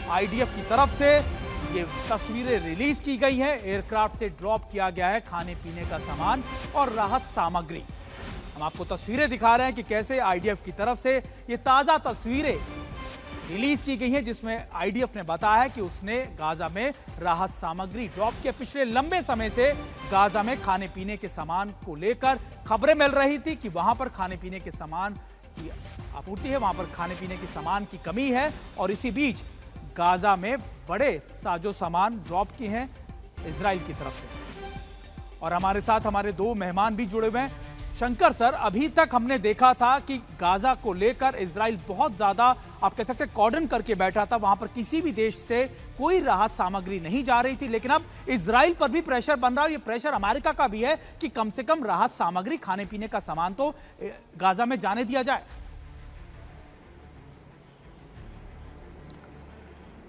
IDF की तरफ से ये तस्वीरें रिलीज की गई हैं। एयरक्राफ्ट से ड्रॉप किया गया है खाने पीने का सामान और राहत सामग्री। हम आपको तस्वीरें दिखा रहे हैं कि कैसे आईडीएफ की तरफ से ये ताजा तस्वीरें रिलीज की गई हैं, जिसमें आईडीएफ ने बताया है कि उसने गाजा में राहत सामग्री ड्रॉप किया। पिछले लंबे समय से गाजा में खाने पीने के सामान को लेकर खबरें मिल रही थी कि वहां पर खाने पीने के सामान की आपूर्ति है, वहां पर खाने पीने के सामान की कमी है। और इसी बीच गाजा में बड़े साजो सामान ड्रॉप किए हैं इजराइल की तरफ से। और हमारे साथ हमारे दो मेहमान भी जुड़े हुए हैं। शंकर सर, अभी तक हमने देखा था कि गाजा को लेकर इजराइल बहुत ज्यादा, आप कह सकते हैं, कॉर्डन करके बैठा था। वहां पर किसी भी देश से कोई राहत सामग्री नहीं जा रही थी। लेकिन अब इजराइल पर भी प्रेशर बन रहा है और ये प्रेशर अमेरिका का भी है कि कम से कम राहत सामग्री, खाने पीने का सामान तो गाजा में जाने दिया जाए।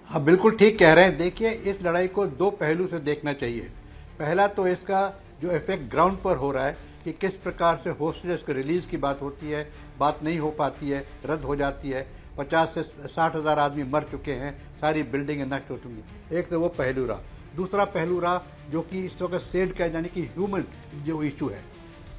हाँ, बिल्कुल ठीक कह रहे हैं। देखिए, इस लड़ाई को दो पहलू से देखना चाहिए। पहला तो इसका जो इफेक्ट ग्राउंड पर हो रहा है कि किस प्रकार से होस्टेजेस को रिलीज की बात होती है, बात नहीं हो पाती है, रद्द हो जाती है। 50 से 60 हज़ार आदमी मर चुके हैं, सारी बिल्डिंगें नष्ट हो चुकी। एक तो वो पहलू रहा। दूसरा पहलू रहा जो कि इस वक्त सेड का, यानी कि ह्यूमन जो इशू है।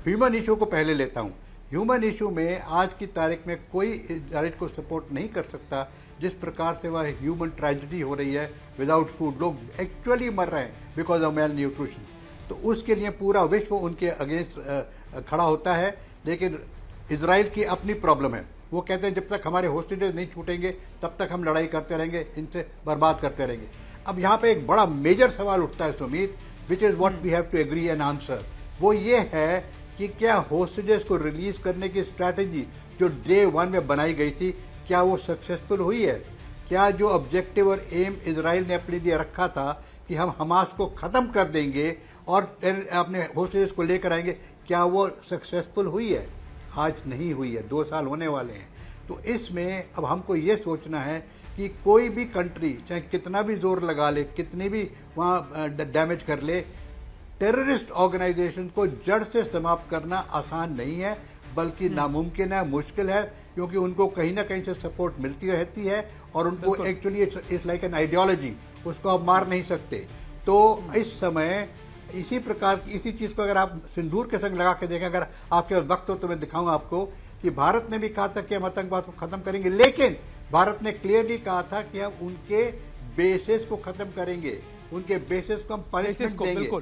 ह्यूमन इशू को पहले लेता हूँ। ह्यूमन इशू में आज की तारीख में कोई इजराइल को सपोर्ट नहीं कर सकता जिस प्रकार से वह ह्यूमन ट्रेजेडी हो रही है। विदाउट फूड लोग एक्चुअली मर रहे हैं बिकॉज ऑफ मेल न्यूट्रिशन। तो उसके लिए पूरा विश्व उनके अगेंस्ट खड़ा होता है। लेकिन इजराइल की अपनी प्रॉब्लम है। वो कहते हैं जब तक हमारे होस्टेजेस नहीं छूटेंगे तब तक हम लड़ाई करते रहेंगे, इनसे बर्बाद करते रहेंगे। अब यहाँ पे एक बड़ा मेजर सवाल उठता है Sumit, which is what we have to agree and answer. वो ये है कि क्या होस्टेजेस को रिलीज करने की स्ट्रैटेजी जो डे 1 में बनाई गई थी, क्या वो सक्सेसफुल हुई है? क्या जो ऑब्जेक्टिव और एम इजराइल ने अपने लिए रखा था कि हम हमास को खत्म कर देंगे और अपने होस्टेजेस को लेकर आएंगे, क्या वो सक्सेसफुल हुई है? आज नहीं हुई है। 2 साल होने वाले हैं। तो इसमें अब हमको ये सोचना है कि कोई भी कंट्री चाहे कितना भी जोर लगा ले, कितनी भी वहाँ डैमेज कर ले, टेररिस्ट ऑर्गेनाइजेशन को जड़ से समाप्त करना आसान नहीं है, बल्कि नामुमकिन है, मुश्किल है। क्योंकि उनको कहीं ना कहीं से सपोर्ट मिलती रहती है और उनको actually it's like an ideology, उसको आप मार नहीं सकते। तो इस समय इसी प्रकार की इसी चीज को अगर आप सिंदूर के संग लगा के देखें, अगर आपके वक्त हो तो मैं दिखाऊंगा आपको कि भारत ने भी कहा था कि हम आतंकवाद को खत्म करेंगे, लेकिन भारत ने क्लियरली कहा था कि हम उनके बेसिस को खत्म करेंगे, उनके बेसिस को हम पनिशमेंट देंगे।